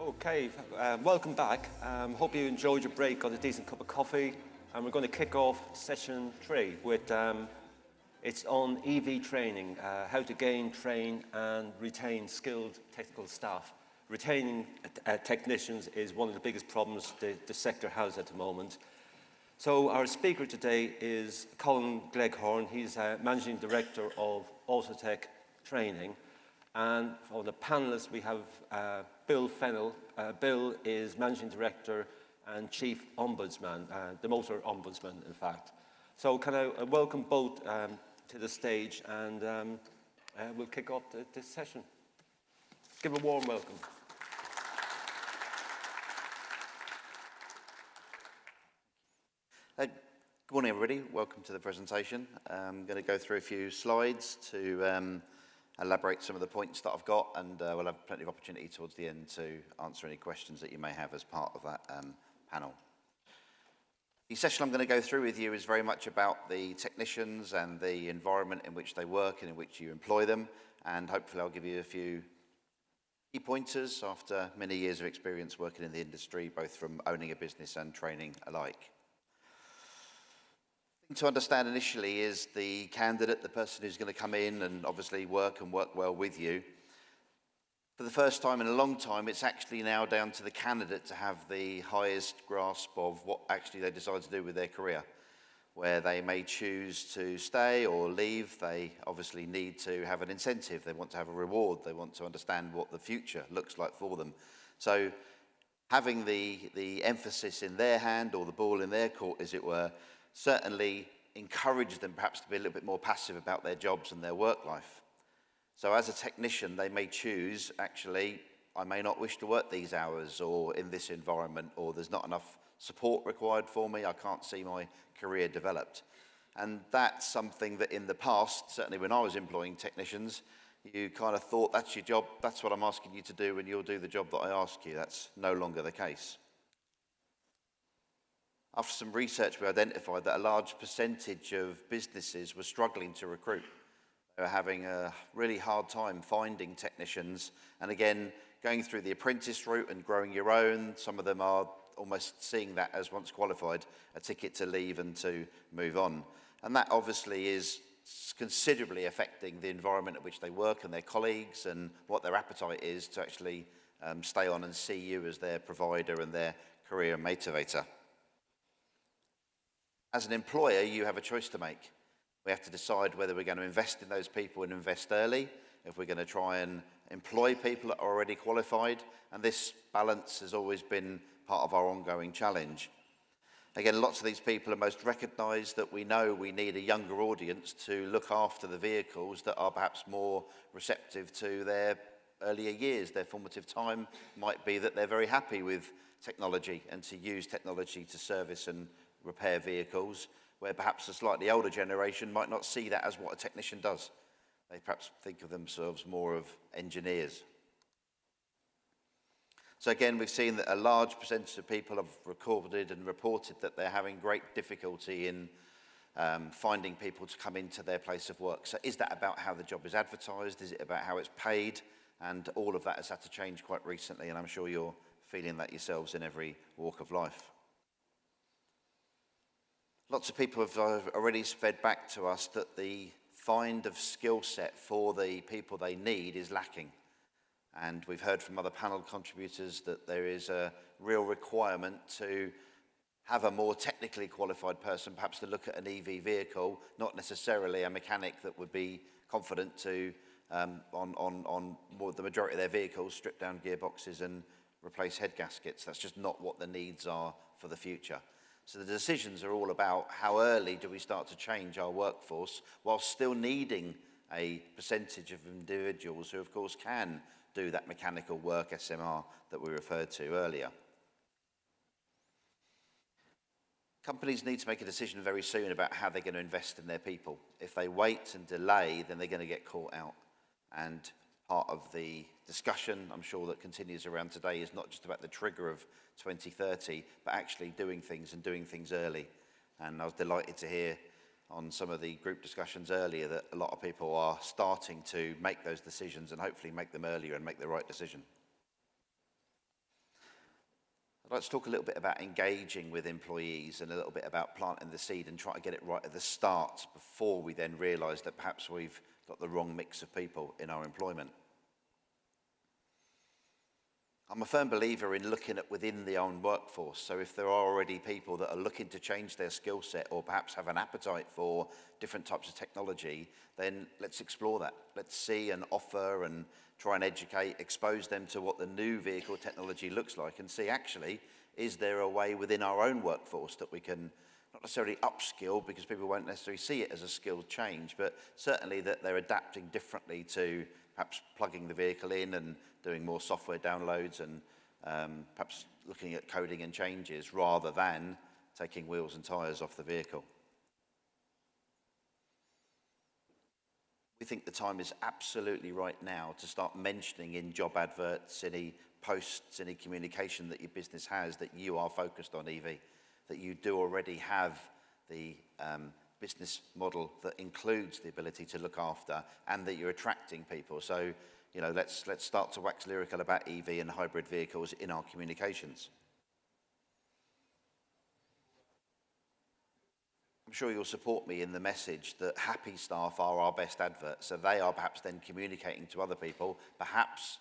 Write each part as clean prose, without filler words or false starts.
Okay, welcome back. Hope you enjoyed your break, got a decent cup of coffee, and we're going to kick off session 3 with it's on EV training, how to gain, train, and retain skilled technical staff. Retaining technicians is one of the biggest problems the sector has at the moment. So our speaker today is Colin Gleghorn. He's Managing Director of Autotech Training. And for the panellists, we have Bill Fennell. Bill is Managing Director and Chief Ombudsman, the Motor Ombudsman, in fact. So can I welcome both to the stage, and we'll kick off this session. Give a warm welcome. Good morning, everybody. Welcome to the presentation. I'm going to go through a few slides to elaborate some of the points that I've got, and we'll have plenty of opportunity towards the end to answer any questions that you may have as part of that panel. The session I'm going to go through with you is very much about the technicians and the environment in which they work and in which you employ them, and hopefully I'll give you a few key pointers after many years of experience working in the industry, both from owning a business and training alike. To understand initially is the candidate, the person who's going to come in and obviously work well with you. For the first time in a long time, it's actually now down to the candidate to have the highest grasp of what actually they decide to do with their career. Where they may choose to stay or leave, they obviously need to have an incentive. They want to have a reward. They want to understand what the future looks like for them. So having the emphasis in their hand, or the ball in their court, as it were, certainly encourage them perhaps to be a little bit more passive about their jobs and their work life. So as a technician, they may choose, actually, I may not wish to work these hours or in this environment, or there's not enough support required for me, I can't see my career developed. And that's something that in the past, certainly when I was employing technicians, you kind of thought, that's your job, that's what I'm asking you to do, and you'll do the job that I ask you. That's no longer the case. After some research, we identified that a large percentage of businesses were struggling to recruit. They were having a really hard time finding technicians. And again, going through the apprentice route and growing your own, some of them are almost seeing that as, once qualified, a ticket to leave and to move on. And that obviously is considerably affecting the environment at which they work and their colleagues, and what their appetite is to actually stay on and see you as their provider and their career motivator. As an employer, you have a choice to make. We have to decide whether we're going to invest in those people and invest early, if we're going to try and employ people that are already qualified, and this balance has always been part of our ongoing challenge. Again, lots of these people are most recognised that we know we need a younger audience to look after the vehicles that are perhaps more receptive to their earlier years. Their formative time might be that they're very happy with technology and to use technology to service and repair vehicles, where perhaps a slightly older generation might not see that as what a technician does. They perhaps think of themselves more of engineers. So again, we've seen that a large percentage of people have recorded and reported that they're having great difficulty in finding people to come into their place of work. So is that about how the job is advertised? Is it about how it's paid? And all of that has had to change quite recently, and I'm sure you're feeling that yourselves in every walk of life. Lots of people have already fed back to us that the find of skill set for the people they need is lacking. And we've heard from other panel contributors that there is a real requirement to have a more technically qualified person, perhaps to look at an EV vehicle, not necessarily a mechanic that would be confident to, on the majority of their vehicles, strip down gearboxes and replace head gaskets. That's just not what the needs are for the future. So the decisions are all about how early do we start to change our workforce while still needing a percentage of individuals who, of course, can do that mechanical work, SMR, that we referred to earlier. Companies need to make a decision very soon about how they're going to invest in their people. If they wait and delay, then they're going to get caught out. And part of the discussion, I'm sure, that continues around today is not just about the trigger of 2030, but actually doing things and doing things early. And I was delighted to hear on some of the group discussions earlier that a lot of people are starting to make those decisions and hopefully make them earlier and make the right decision. I'd like to talk a little bit about engaging with employees and a little bit about planting the seed and trying to get it right at the start before we then realise that perhaps we've got the wrong mix of people in our employment. I'm a firm believer in looking at within the own workforce. So if there are already people that are looking to change their skill set or perhaps have an appetite for different types of technology, then let's explore that. Let's see and offer and try and educate, expose them to what the new vehicle technology looks like and see actually, is there a way within our own workforce that we can not necessarily upskill because people won't necessarily see it as a skill change, but certainly that they're adapting differently to perhaps plugging the vehicle in and doing more software downloads and perhaps looking at coding and changes rather than taking wheels and tyres off the vehicle. We think the time is absolutely right now to start mentioning in job adverts, any posts, any communication that your business has that you are focused on EV, that you do already have the business model that includes the ability to look after and that you're attracting people. So, you know, let's start to wax lyrical about EV and hybrid vehicles in our communications. I'm sure you'll support me in the message that happy staff are our best adverts. So they are perhaps then communicating to other people, perhaps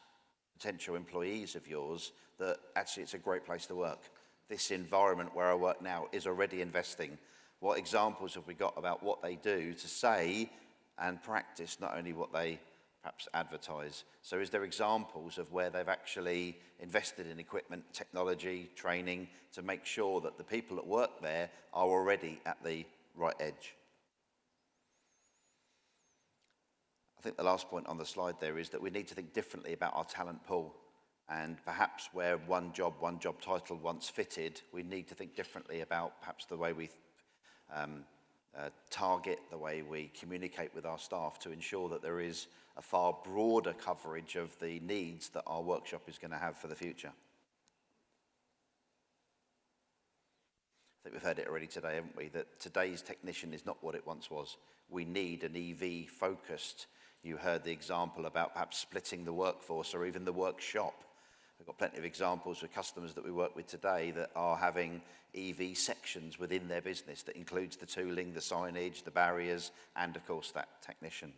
potential employees of yours, that actually it's a great place to work. This environment where I work now is already investing. What examples have we got about what they do to say and practice not only what they perhaps advertise? So is there examples of where they've actually invested in equipment, technology, training to make sure that the people that work there are already at the right edge? I think the last point on the slide there is that we need to think differently about our talent pool. And perhaps where one job title once fitted, we need to think differently about perhaps the way we target, the way we communicate with our staff to ensure that there is a far broader coverage of the needs that our workshop is going to have for the future. I think we've heard it already today, haven't we, that today's technician is not what it once was. We need an EV focused. You heard the example about perhaps splitting the workforce or even the workshop. We've got plenty of examples with customers that we work with today that are having EV sections within their business that includes the tooling, the signage, the barriers, and of course that technician.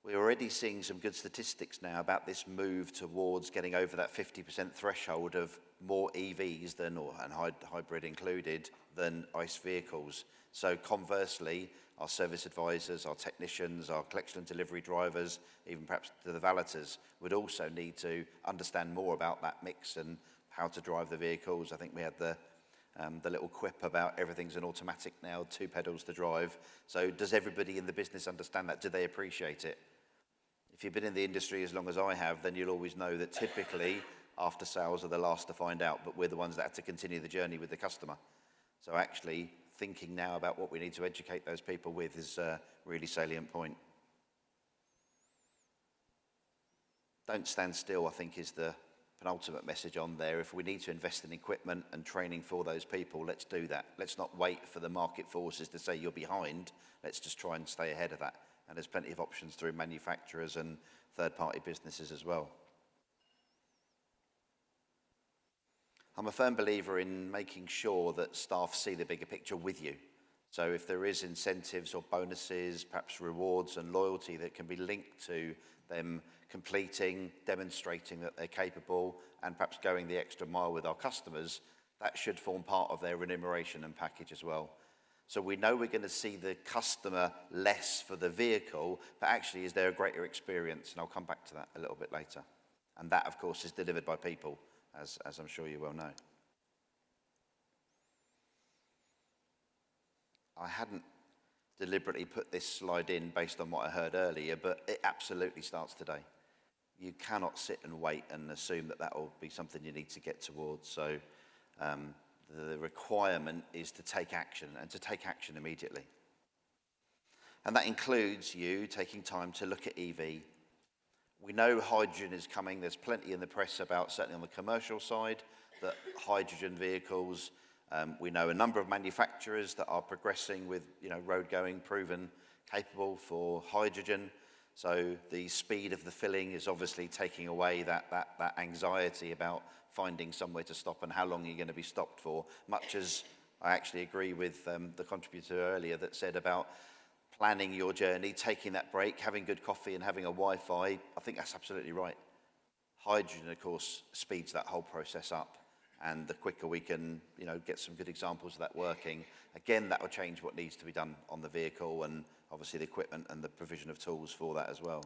We're already seeing some good statistics now about this move towards getting over that 50% threshold of more EVs than, and hybrid included, than ICE vehicles. So conversely, our service advisors, our technicians, our collection and delivery drivers, even perhaps to the valeters, would also need to understand more about that mix and how to drive the vehicles. I think we had the little quip about everything's an automatic now, 2 pedals to drive. So does everybody in the business understand that? Do they appreciate it? If you've been in the industry as long as I have, then you'll always know that typically after sales are the last to find out, but we're the ones that have to continue the journey with the customer. So actually thinking now about what we need to educate those people with is a really salient point. Don't stand still, I think, is the penultimate message on there. If we need to invest in equipment and training for those people, let's do that. Let's not wait for the market forces to say you're behind. Let's just try and stay ahead of that. And there's plenty of options through manufacturers and third-party businesses as well. I'm a firm believer in making sure that staff see the bigger picture with you. So if there is incentives or bonuses, perhaps rewards and loyalty that can be linked to them completing, demonstrating that they're capable, and perhaps going the extra mile with our customers, that should form part of their remuneration and package as well. So we know we're going to see the customer less for the vehicle, but actually is there a greater experience? And I'll come back to that a little bit later. And that, of course, is delivered by people, as I'm sure you well know. I hadn't deliberately put this slide in based on what I heard earlier, but it absolutely starts today. You cannot sit and wait and assume that that will be something you need to get towards. So the requirement is to take action, and to take action immediately. And that includes you taking time to look at EV. We know hydrogen is coming. There's plenty in the press about, certainly on the commercial side, that hydrogen vehicles, we know a number of manufacturers that are progressing with, road going, proven, capable for hydrogen. So the speed of the filling is obviously taking away that anxiety about finding somewhere to stop and how long you're going to be stopped for, much as I actually agree with the contributor earlier that said about planning your journey, taking that break, having good coffee and having a Wi-Fi. I think that's absolutely right. Hydrogen, of course, speeds that whole process up. And the quicker we can, get some good examples of that working, again, that will change what needs to be done on the vehicle and obviously the equipment and the provision of tools for that as well.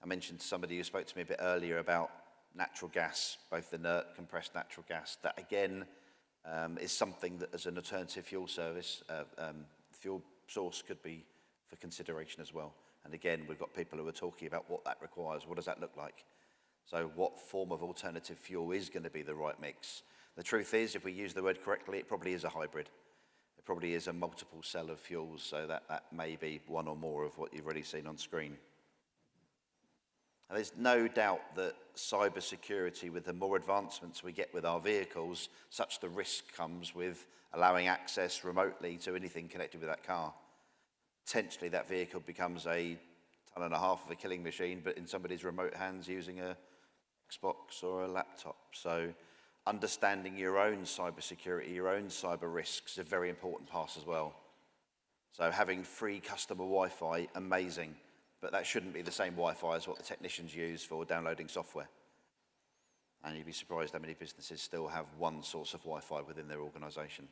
I mentioned to somebody who spoke to me a bit earlier about natural gas, both inert, compressed natural gas. That again is something that as an alternative fuel fuel source could be for consideration as well. And again, we've got people who are talking about what that requires. What does that look like? So what form of alternative fuel is going to be the right mix? The truth is, if we use the word correctly, it probably is a hybrid. It probably is a multiple cell of fuels, so that may be one or more of what you've already seen on screen. And there's no doubt that cybersecurity, with the more advancements we get with our vehicles, such the risk comes with allowing access remotely to anything connected with that car. Potentially that vehicle becomes a ton and a half of a killing machine, but in somebody's remote hands using a Xbox or a laptop. So understanding your own cybersecurity, your own cyber risks is a very important part as well. So having free customer Wi-Fi, amazing, but that shouldn't be the same Wi-Fi as what the technicians use for downloading software. And you'd be surprised how many businesses still have one source of Wi-Fi within their organisation.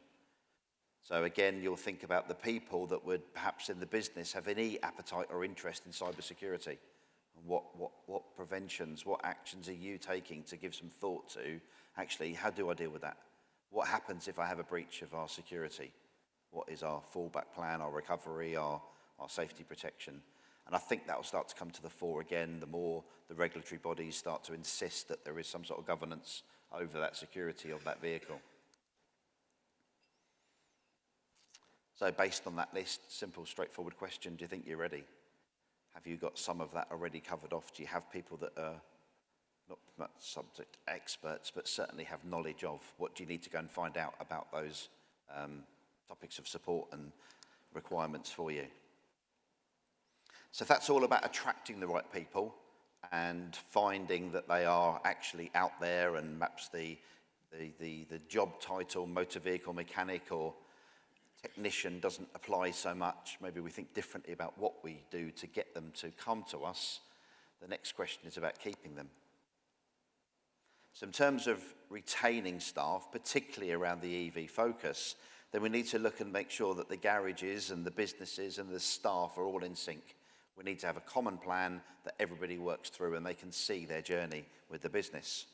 So again, you'll think about the people that would perhaps in the business have any appetite or interest in cybersecurity. What preventions, what actions are you taking to give some thought to, actually, how do I deal with that? What happens if I have a breach of our security? What is our fallback plan, our recovery, our safety protection? And I think that will start to come to the fore again, the more the regulatory bodies start to insist that there is some sort of governance over that security of that vehicle. So based on that list, simple, straightforward question, do you think you're ready? Have you got some of that already covered off? Do you have people that are not much subject experts, but certainly have knowledge of what do you need to go and find out about those topics of support and requirements for you? So that's all about attracting the right people and finding that they are actually out there, and perhaps the job title, motor vehicle mechanic or technician, doesn't apply so much. Maybe we think differently about what we do to get them to come to us. The next question is about keeping them. So in terms of retaining staff, particularly around the EV focus, then we need to look and make sure that the garages and the businesses and the staff are all in sync. We need to have a common plan that everybody works through and they can see their journey with the business.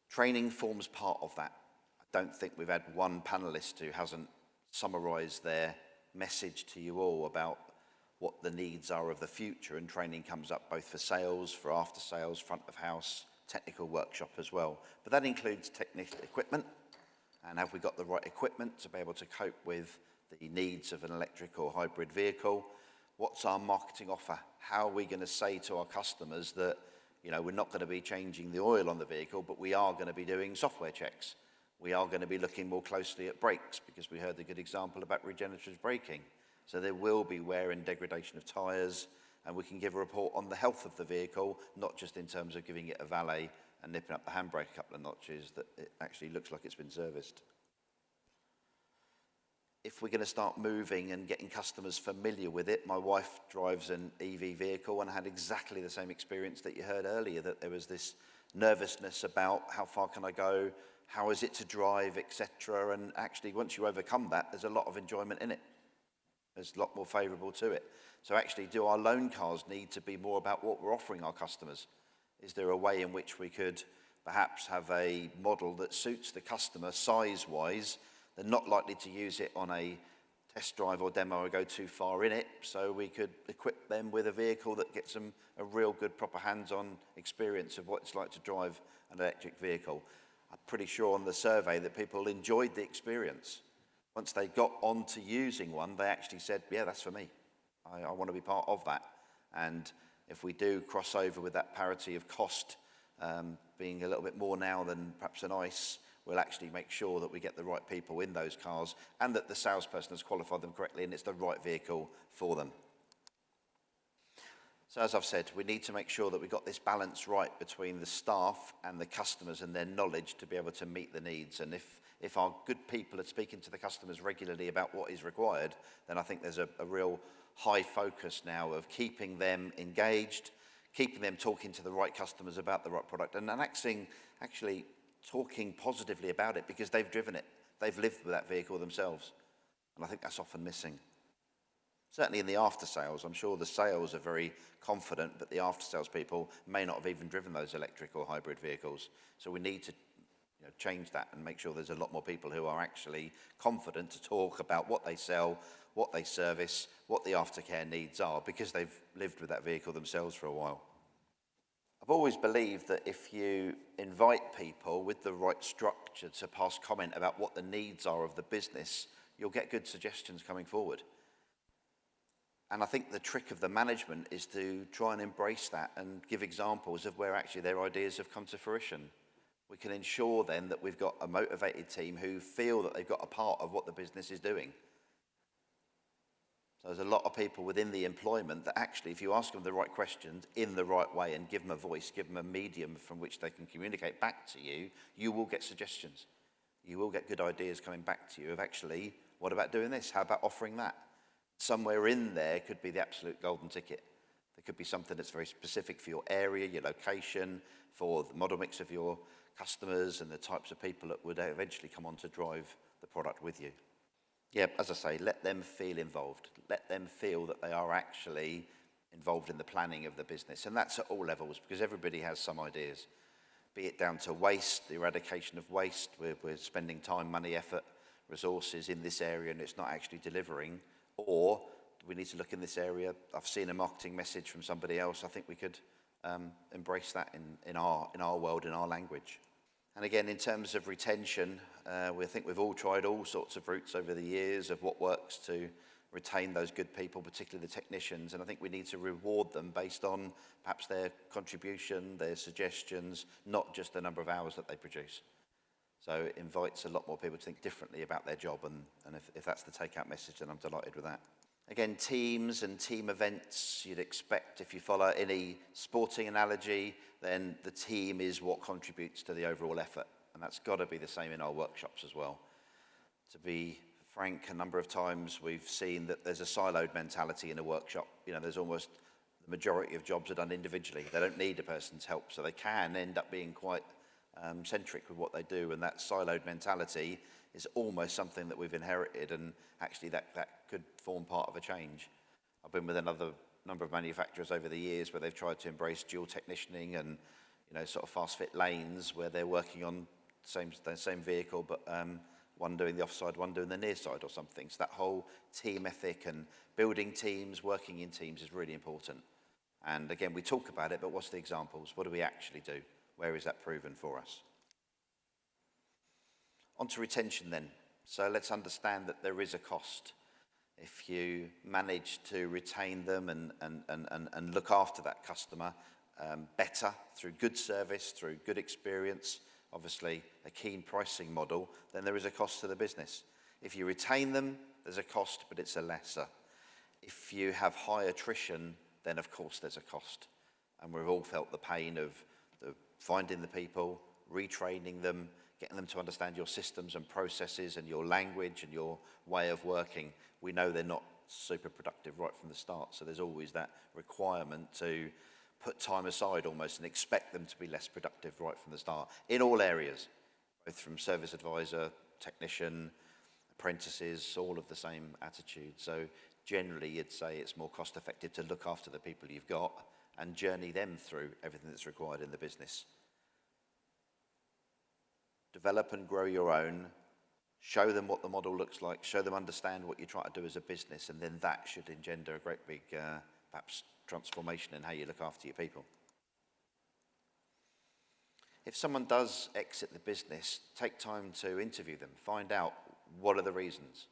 Training forms part of that. I don't think we've had one panellist who hasn't summarised their message to you all about what the needs are of the future, and training comes up both for sales, for after sales, front of house, technical workshop as well. But that includes technical equipment, and have we got the right equipment to be able to cope with the needs of an electric or hybrid vehicle? What's our marketing offer? How are we going to say to our customers that, we're not going to be changing the oil on the vehicle, but we are going to be doing software checks. We are going to be looking more closely at brakes, because we heard the good example about regenerative braking. So there will be wear and degradation of tyres, and we can give a report on the health of the vehicle, not just in terms of giving it a valet and nipping up the handbrake a couple of notches, that it actually looks like it's been serviced. If we're going to start moving and getting customers familiar with it, my wife drives an EV vehicle and had exactly the same experience that you heard earlier, that there was this nervousness about how far can I go, how is it to drive, etc. And actually, once you overcome that, there's a lot of enjoyment in it. There's a lot more favourable to it. So actually, do our loan cars need to be more about what we're offering our customers? Is there a way in which we could perhaps have a model that suits the customer size-wise? They're not likely to use it on a test drive or demo or go too far in it, so we could equip them with a vehicle that gets them a real good, proper hands-on experience of what it's like to drive an electric vehicle. I'm pretty sure on the survey that people enjoyed the experience. Once they got onto using one, they actually said, yeah, that's for me. I want to be part of that. And if we do cross over with that parity of cost being a little bit more now than perhaps an ICE, we'll actually make sure that we get the right people in those cars and that the salesperson has qualified them correctly and it's the right vehicle for them. So as I've said, we need to make sure that we've got this balance right between the staff and the customers and their knowledge to be able to meet the needs. And if our good people are speaking to the customers regularly about what is required, then I think there's a real high focus now of keeping them engaged, keeping them talking to the right customers about the right product, and actually talking positively about it because they've driven it. They've lived with that vehicle themselves. And I think that's often missing. Certainly in the after sales, I'm sure the sales are very confident, but the after sales people may not have even driven those electric or hybrid vehicles. So we need to change that and make sure there's a lot more people who are actually confident to talk about what they sell, what they service, what the aftercare needs are, because they've lived with that vehicle themselves for a while. I've always believed that if you invite people with the right structure to pass comment about what the needs are of the business, you'll get good suggestions coming forward. And I think the trick of the management is to try and embrace that and give examples of where actually their ideas have come to fruition. We can ensure then that we've got a motivated team who feel that they've got a part of what the business is doing. So there's a lot of people within the employment that actually, if you ask them the right questions in the right way and give them a voice, give them a medium from which they can communicate back to you, you will get suggestions. You will get good ideas coming back to you of actually, what about doing this? How about offering that? Somewhere in there could be the absolute golden ticket. There could be something that's very specific for your area, your location, for the model mix of your customers and the types of people that would eventually come on to drive the product with you. Yeah, as I say, let them feel involved. Let them feel that they are actually involved in the planning of the business. And that's at all levels, because everybody has some ideas. Be it down to waste, the eradication of waste, we're spending time, money, effort, resources in this area and it's not actually delivering. Or we need to look in this area. I've seen a marketing message from somebody else. I think we could embrace that in our world, in our language. And again, in terms of retention, we think we've all tried all sorts of routes over the years of what works to retain those good people, particularly the technicians. And I think we need to reward them based on perhaps their contribution, their suggestions, not just the number of hours that they produce. So it invites a lot more people to think differently about their job, and if that's the take-out message, then I'm delighted with that. Again, teams and team events, you'd expect if you follow any sporting analogy, then the team is what contributes to the overall effort, and that's got to be the same in our workshops as well. To be frank, a number of times we've seen that there's a siloed mentality in a workshop. There's almost the majority of jobs are done individually. They don't need a person's help, so they can end up being quite centric with what they do, and that siloed mentality is almost something that we've inherited, and actually that could form part of a change. I've been with another number of manufacturers over the years where they've tried to embrace dual technicianing and sort of fast fit lanes where they're working on the same vehicle, but one doing the offside, one doing the near side or something. So that whole team ethic and building teams, working in teams is really important. And again, we talk about it, but what's the examples? What do we actually do? Where is that proven for us? On to retention then. So let's understand that there is a cost. If you manage to retain them and look after that customer better through good service, through good experience, obviously a keen pricing model, then there is a cost to the business. If you retain them, there's a cost, but it's a lesser. If you have high attrition, then of course there's a cost. And we've all felt the pain of finding the people, retraining them, getting them to understand your systems and processes and your language and your way of working. We know they're not super productive right from the start, so there's always that requirement to put time aside almost and expect them to be less productive right from the start in all areas, both from service advisor, technician, apprentices, all of the same attitude. So generally you'd say it's more cost effective to look after the people you've got and journey them through everything that's required in the business. Develop and grow your own, show them what the model looks like, show them understand what you're trying to do as a business, and then that should engender a great big, perhaps, transformation in how you look after your people. If someone does exit the business, take time to interview them, find out what are the reasons.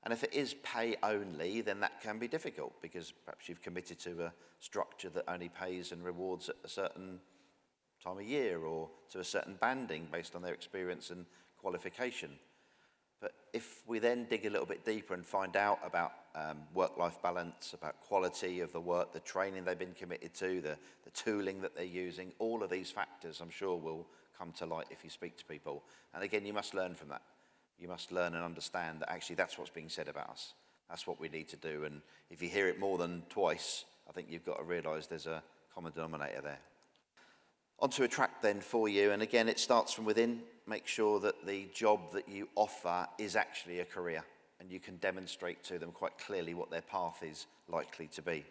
And if it is pay only, then that can be difficult because perhaps you've committed to a structure that only pays and rewards at a certain time of year or to a certain banding based on their experience and qualification. But if we then dig a little bit deeper and find out about work-life balance, about quality of the work, the training they've been committed to, the tooling that they're using, all of these factors I'm sure will come to light if you speak to people. And again, you must learn from that. You must learn and understand that actually that's what's being said about us. That's what we need to do. And if you hear it more than twice, I think you've got to realise there's a common denominator there. Onto a track then for you, and again it starts from within. Make sure that the job that you offer is actually a career and you can demonstrate to them quite clearly what their path is likely to be.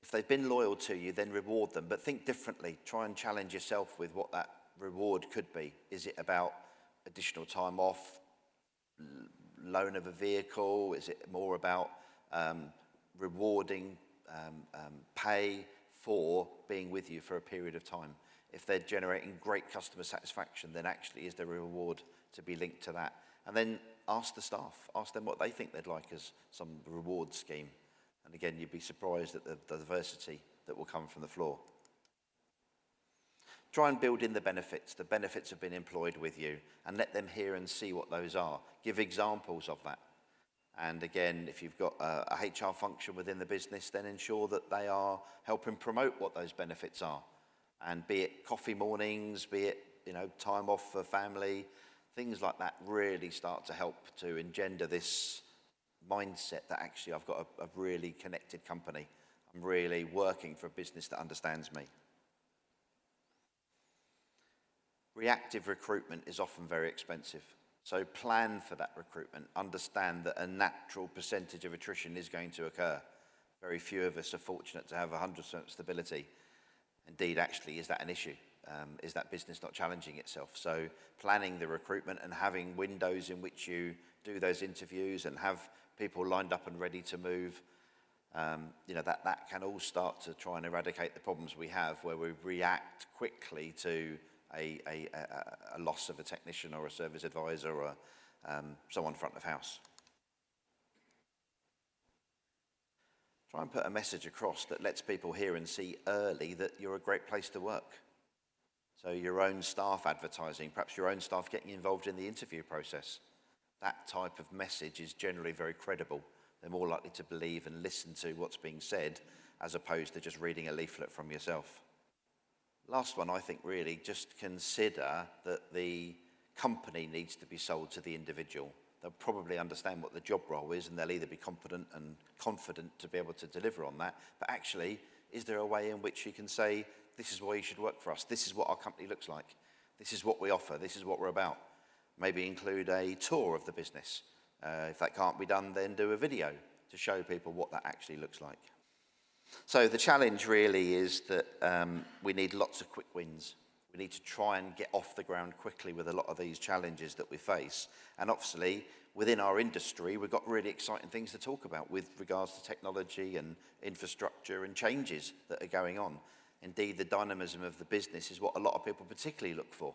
If they've been loyal to you, then reward them, but think differently. Try and challenge yourself with what that reward could be. Is it about additional time off, loan of a vehicle? Is it more about rewarding pay for being with you for a period of time? If they're generating great customer satisfaction, then actually is there a reward to be linked to that? And then ask the staff, ask them what they think they'd like as some reward scheme. And again, you'd be surprised at the diversity that will come from the floor. Try and build in the benefits of being employed with you, and let them hear and see what those are. Give examples of that. And again, if you've got a HR function within the business, then ensure that they are helping promote what those benefits are. And be it coffee mornings, be it time off for family, things like that really start to help to engender this mindset that actually I've got a really connected company. I'm really working for a business that understands me. Reactive recruitment is often very expensive. So plan for that recruitment. Understand that a natural percentage of attrition is going to occur. Very few of us are fortunate to have 100% stability. Indeed, actually, is that an issue? Is that business not challenging itself? So planning the recruitment and having windows in which you do those interviews and have people lined up and ready to move, that can all start to try and eradicate the problems we have where we react quickly to a loss of a technician or a service advisor or someone front of house. Try and put a message across that lets people hear and see early that you're a great place to work. So your own staff advertising, perhaps your own staff getting involved in the interview process. That type of message is generally very credible. They're more likely to believe and listen to what's being said as opposed to just reading a leaflet from yourself. Last one, I think really, just consider that the company needs to be sold to the individual. They'll probably understand what the job role is and they'll either be competent and confident to be able to deliver on that. But actually, is there a way in which you can say, this is why you should work for us, this is what our company looks like, this is what we offer, this is what we're about. Maybe include a tour of the business. If that can't be done, then do a video to show people what that actually looks like. So the challenge really is that we need lots of quick wins. We need to try and get off the ground quickly with a lot of these challenges that we face. And obviously, within our industry, we've got really exciting things to talk about with regards to technology and infrastructure and changes that are going on. Indeed, the dynamism of the business is what a lot of people particularly look for.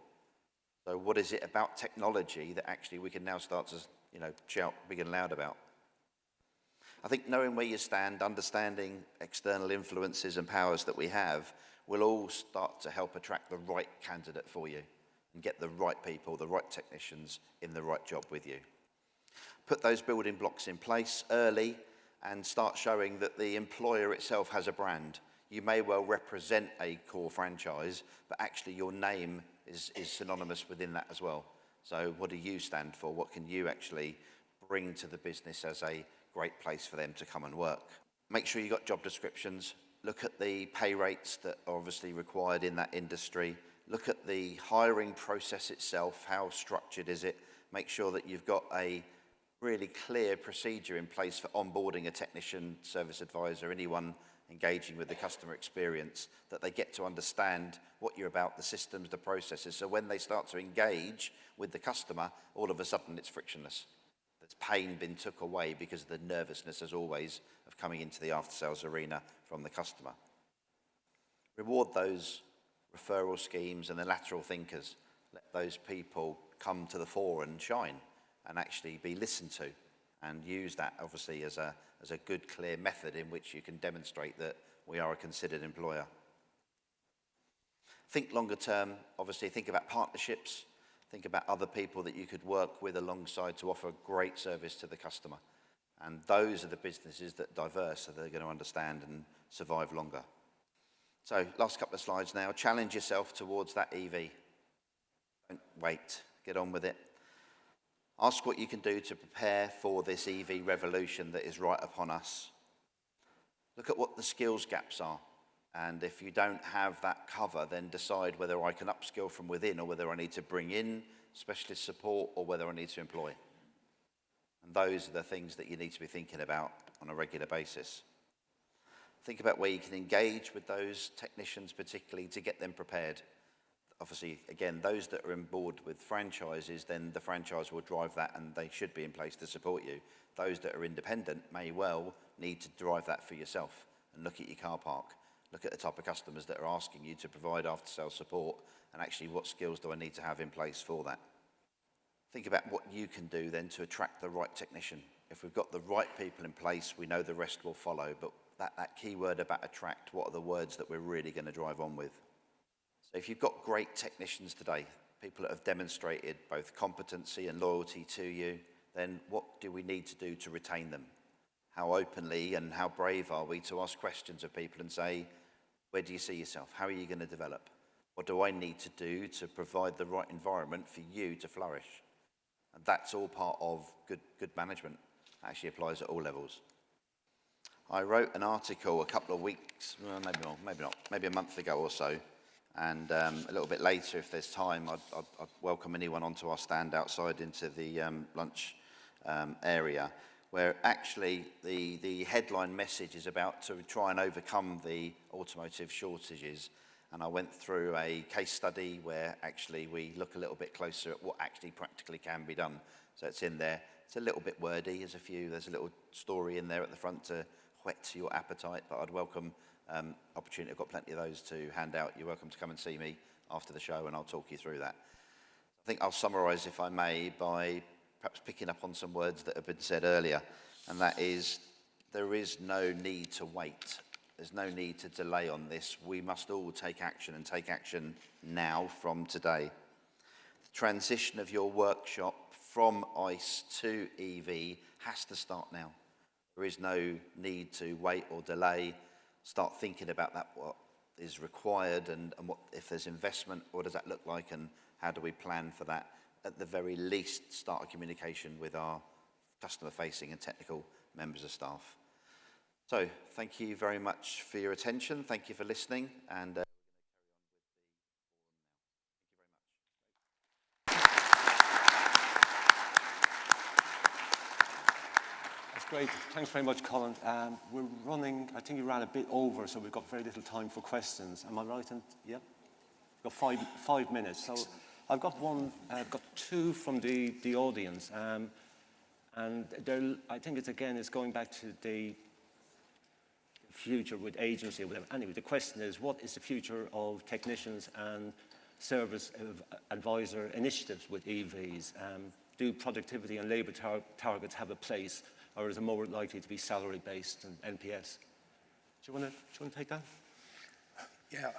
So what is it about technology that actually we can now start to, shout big and loud about? I think knowing where you stand, understanding external influences and powers that we have, will all start to help attract the right candidate for you and get the right people, the right technicians in the right job with you. Put those building blocks in place early and start showing that the employer itself has a brand. You may well represent a core franchise, but actually your name is synonymous within that as well. So what do you stand for? What can you actually bring to the business as a great place for them to come and work? Make sure you've got job descriptions. Look at the pay rates that are obviously required in that industry. Look at the hiring process itself. How structured is it? Make sure that you've got a really clear procedure in place for onboarding a technician, service advisor, anyone engaging with the customer experience, that they get to understand what you're about, the systems, the processes. So when they start to engage with the customer, all of a sudden it's frictionless. There's pain been took away because of the nervousness, as always, of coming into the after-sales arena from the customer. Reward those referral schemes and the lateral thinkers. Let those people come to the fore and shine and actually be listened to, and use that obviously as a good, clear method in which you can demonstrate that we are a considered employer. Think longer term, obviously think about partnerships, think about other people that you could work with alongside to offer a great service to the customer. And those are the businesses that are diverse, so they're going to understand and survive longer. So last couple of slides now. Challenge yourself towards that EV. Don't wait. Get on with it. Ask what you can do to prepare for this EV revolution that is right upon us. Look at what the skills gaps are. And if you don't have that cover, then decide whether I can upskill from within or whether I need to bring in specialist support or whether I need to employ. And those are the things that you need to be thinking about on a regular basis. Think about where you can engage with those technicians, particularly to get them prepared. Obviously, again, those that are on board with franchises, then the franchise will drive that and they should be in place to support you. Those that are independent may well need to drive that for yourself and look at your car park. Look at the type of customers that are asking you to provide after-sales support and actually what skills do I need to have in place for that. Think about what you can do then to attract the right technician. If we've got the right people in place, we know the rest will follow. But that key word about attract, what are the words that we're really going to drive on with? So if you've got great technicians today, people that have demonstrated both competency and loyalty to you, then what do we need to do to retain them? How openly and how brave are we to ask questions of people and say, where do you see yourself? How are you going to develop? What do I need to do to provide the right environment for you to flourish? And that's all part of good management. It actually applies at all levels. I wrote an article a couple of weeks, well, maybe not, maybe a month ago or so. And a little bit later, if there's time, I'd welcome anyone onto our stand outside into the lunch area, where actually the headline message is about to try and overcome the automotive shortages. And I went through a case study where actually we look a little bit closer at what actually practically can be done. So it's in there. It's a little bit wordy. There's a little story in there at the front to whet your appetite, but I'd welcome opportunity. I've got plenty of those to hand out. You're welcome to come and see me after the show and I'll talk you through that. I think I'll summarise, if I may, by perhaps picking up on some words that have been said earlier, and that is there is no need to wait. There's no need to delay on this. We must all take action and take action now from today. The transition of your workshop from ICE to EV has to start now. There is no need to wait or delay. Start thinking about that, what is required and what, if there's investment, what does that look like and how do we plan for that? At the very least, start a communication with our customer-facing and technical members of staff. So, thank you very much for your attention. Thank you for listening, and we're going to carry on with the forum now. That's great. Thanks very much, Colin. We're running, I think you ran a bit over, so we've got very little time for questions. Am I right? Yeah? We've got five minutes. So I've got two from the audience. And I think it's going back to the future with agency or whatever. Anyway, the question is, what is the future of technicians and service advisor initiatives with EVs? Do productivity and labour targets have a place, or is it more likely to be salary-based and NPS? Do you want to take that? Yeah,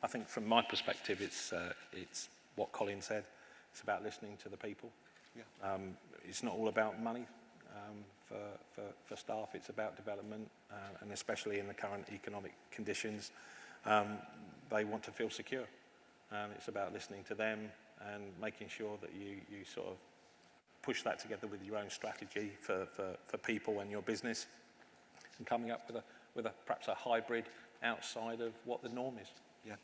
I think from my perspective, it's what Colin said. It's about listening to the people. Yeah. It's not all about money for staff. It's about development, and especially in the current economic conditions, they want to feel secure. It's about listening to them and making sure that you sort of push that together with your own strategy for people and your business, and coming up with perhaps a hybrid outside of what the norm is. Yeah.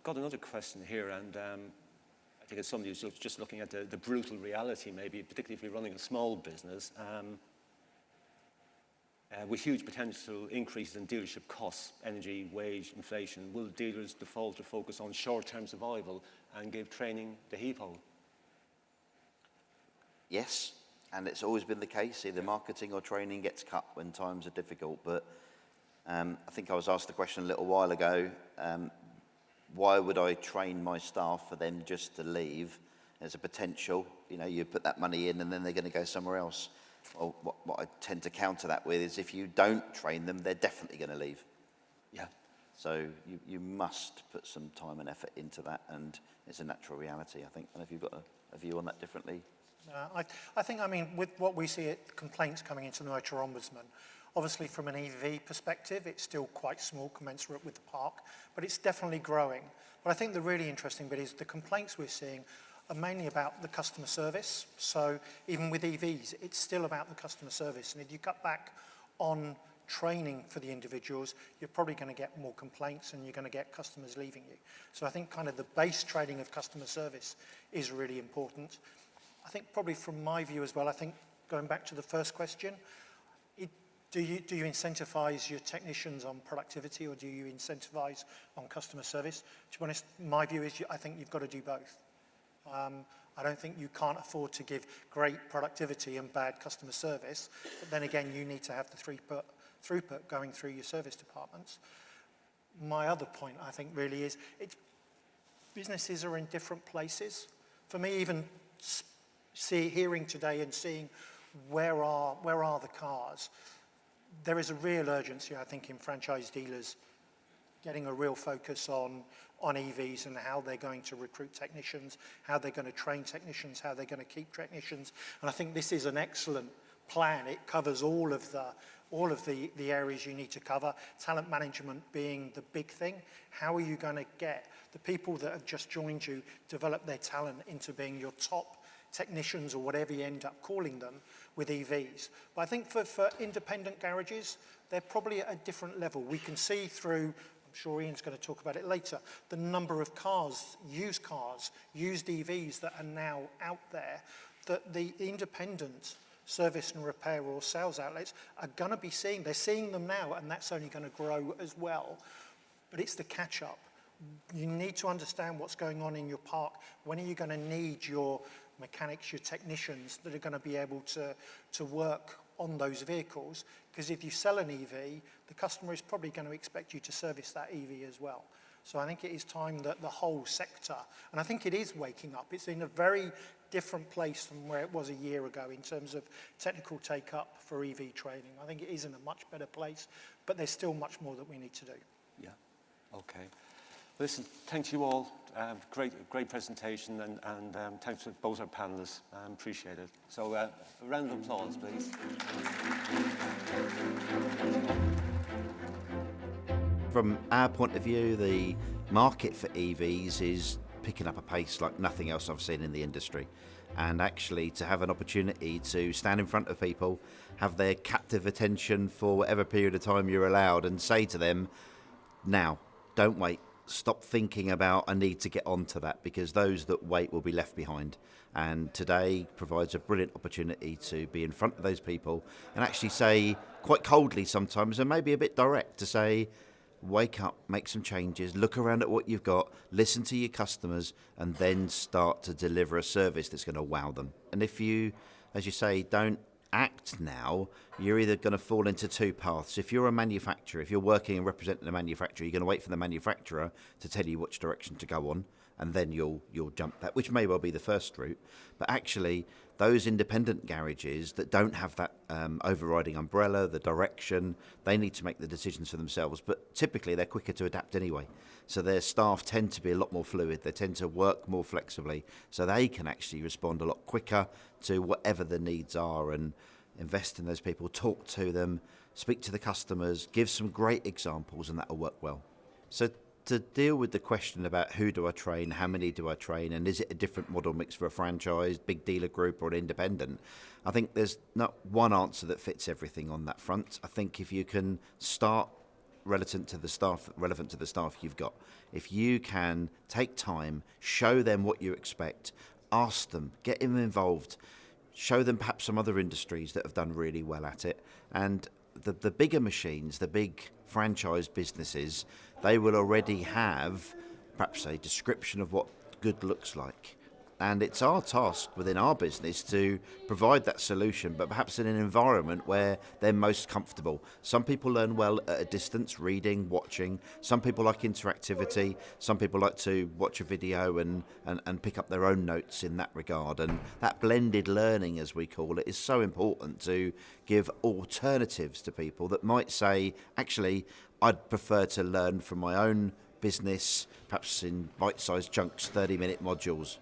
Got another question here, and I think it's somebody who's just looking at the brutal reality, maybe, particularly if you're running a small business. With huge potential increases in dealership costs, energy, wage, inflation, will dealers default to focus on short-term survival and give training the heave-ho? Yes, and it's always been the case. Either marketing or training gets cut when times are difficult. But I think I was asked the question a little while ago, why would I train my staff for them just to leave? There's a potential, you put that money in and then they're going to go somewhere else. Well, what I tend to counter that with is if you don't train them, they're definitely going to leave. Yeah. So you must put some time and effort into that, and it's a natural reality, I think. I don't know if you've got a view on that differently. I think, I mean, with what we see at complaints coming into the Motor Ombudsman, obviously from an EV perspective, it's still quite small, commensurate with the park, but it's definitely growing. But I think the really interesting bit is the complaints we're seeing are mainly about the customer service. So even with EVs, it's still about the customer service. And if you cut back on training for the individuals, you're probably going to get more complaints and you're going to get customers leaving you. So I think kind of the base training of customer service is really important. I think probably from my view as well, I think going back to the first question, do you incentivize your technicians on productivity, or do you incentivize on customer service? To be honest, my view is I think you've got to do both. I don't think you can't afford to give great productivity and bad customer service, but then again, you need to have the throughput going through your service departments. My other point, I think, really is businesses are in different places. For me, even hearing today and seeing where are the cars, there is a real urgency, I think, in franchise dealers getting a real focus on EVs and how they're going to recruit technicians, how they're going to train technicians, how they're going to keep technicians. And I think this is an excellent plan. It covers all of the areas you need to cover, talent management being the big thing. How are you going to get the people that have just joined you, develop their talent into being your top technicians or whatever you end up calling them with EVs. But I think for independent garages, they're probably at a different level. We can see through, I'm sure Ian's going to talk about it later, the number of cars, used EVs that are now out there, that the independent service and repair or sales outlets are going to be seeing. They're seeing them now, and that's only going to grow as well. But it's the catch-up. You need to understand what's going on in your park. When are you going to need your mechanics, your technicians that are going to be able to work on those vehicles? Because if you sell an EV, the customer is probably going to expect you to service that EV as well. So I think it is time that the whole sector, and I think it is waking up, it's in a very different place from where it was a year ago in terms of technical take-up for EV training. I think it is in a much better place, but there's still much more that we need to do. Yeah, okay. Listen, thank you all. Great presentation, and thanks to both our panelists. Appreciate it. So a round of applause, please. From our point of view, the market for EVs is picking up a pace like nothing else I've seen in the industry. And actually to have an opportunity to stand in front of people, have their captive attention for whatever period of time you're allowed, and say to them, now, don't wait. Stop thinking about I need to get onto that, because those that wait will be left behind. And today provides a brilliant opportunity to be in front of those people and actually say, quite coldly sometimes, and maybe a bit direct, to say, wake up, make some changes, look around at what you've got, listen to your customers, and then start to deliver a service that's going to wow them. And if you, as you say, don't act now, you're either going to fall into two paths. If you're a manufacturer, if you're working and representing a manufacturer, you're going to wait for the manufacturer to tell you which direction to go on, and then you'll jump that, which may well be the first route. But actually, those independent garages that don't have that overriding umbrella, the direction, they need to make the decisions for themselves. But typically, they're quicker to adapt anyway. So their staff tend to be a lot more fluid. They tend to work more flexibly. So they can actually respond a lot quicker to whatever the needs are, and invest in those people, talk to them, speak to the customers, give some great examples, and that will work well. So to deal with the question about who do I train, how many do I train, and is it a different model mix for a franchise, big dealer group, or an independent, I think there's not one answer that fits everything on that front. I think if you can start relevant to the staff you've got, if you can take time, show them what you expect, ask them, get them involved, show them perhaps some other industries that have done really well at it. And the bigger machines, the big franchise businesses, they will already have perhaps a description of what good looks like. And it's our task within our business to provide that solution, but perhaps in an environment where they're most comfortable. Some people learn well at a distance, reading, watching. Some people like interactivity. Some people like to watch a video and pick up their own notes in that regard. And that blended learning, as we call it, is so important to give alternatives to people that might say, actually, I'd prefer to learn from my own business, perhaps in bite-sized chunks, 30-minute modules.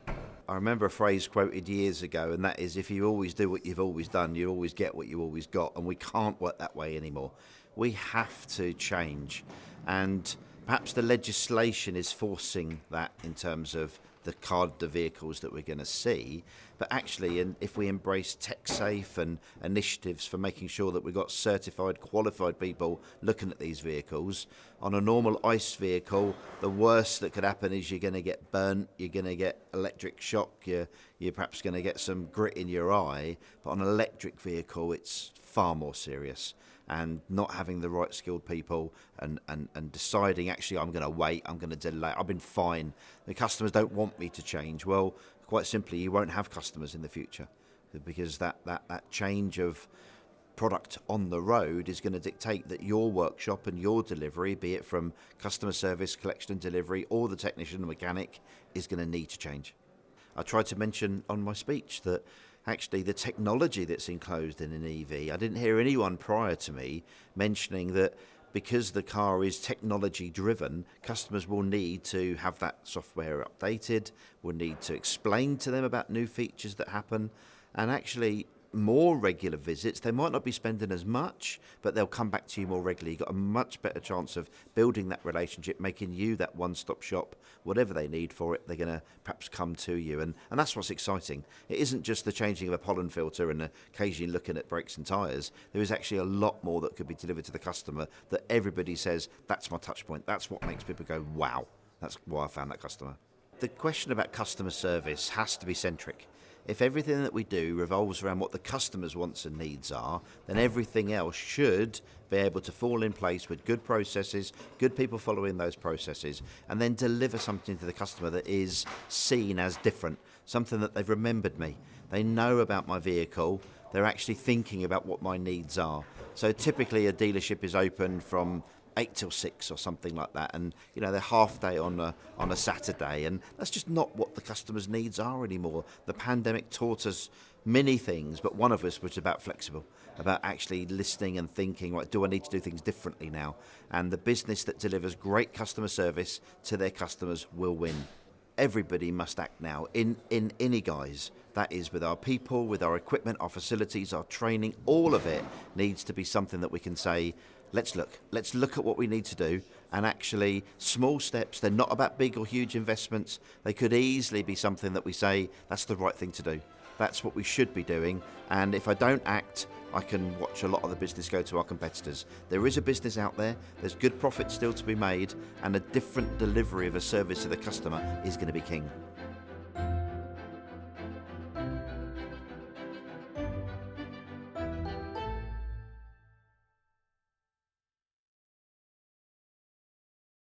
I remember a phrase quoted years ago, and that is, if you always do what you've always done, you always get what you always got, and we can't work that way anymore. We have to change, and perhaps the legislation is forcing that in terms of the vehicles that we're going to see. But actually, and if we embrace tech safe and initiatives for making sure that we've got certified, qualified people looking at these vehicles, on a normal ICE vehicle, the worst that could happen is you're going to get burnt, you're going to get electric shock, you're perhaps going to get some grit in your eye. But on an electric vehicle, it's far more serious. And not having the right skilled people and deciding, actually, I'm going to wait, I'm going to delay, I've been fine. The customers don't want me to change. Well, quite simply, you won't have customers in the future, because that change of product on the road is going to dictate that your workshop and your delivery, be it from customer service, collection and delivery, or the technician and mechanic, is going to need to change. I tried to mention on my speech that actually the technology that's enclosed in an EV, I didn't hear anyone prior to me mentioning that because the car is technology driven, customers will need to have that software updated, will need to explain to them about new features that happen, and actually more regular visits. They might not be spending as much, but they'll come back to you more regularly. You've got a much better chance of building that relationship, making you that one-stop shop. Whatever they need for it, they're going to perhaps come to you. And that's what's exciting. It isn't just the changing of a pollen filter and occasionally looking at brakes and tyres. There is actually a lot more that could be delivered to the customer that everybody says, that's my touch point. That's what makes people go, wow, that's why I found that customer. The question about customer service has to be centric. If everything that we do revolves around what the customer's wants and needs are, then everything else should be able to fall in place with good processes, good people following those processes, and then deliver something to the customer that is seen as different, something that they've remembered me. They know about my vehicle, they're actually thinking about what my needs are. So typically a dealership is open from 8 till 6 or something like that, and they're half day on a Saturday, and that's just not what the customer's needs are anymore. The pandemic taught us many things, but one of us was about flexible, about actually listening and thinking, right, do I need to do things differently now? And the business that delivers great customer service to their customers will win. Everybody must act now in any guise. That is with our people, with our equipment, our facilities, our training. All of it needs to be something that we can say, let's look at what we need to do, and actually small steps. They're not about big or huge investments. They could easily be something that we say, that's the right thing to do. That's what we should be doing. And if I don't act, I can watch a lot of the business go to our competitors. There is a business out there, there's good profit still to be made, and a different delivery of a service to the customer is going to be king.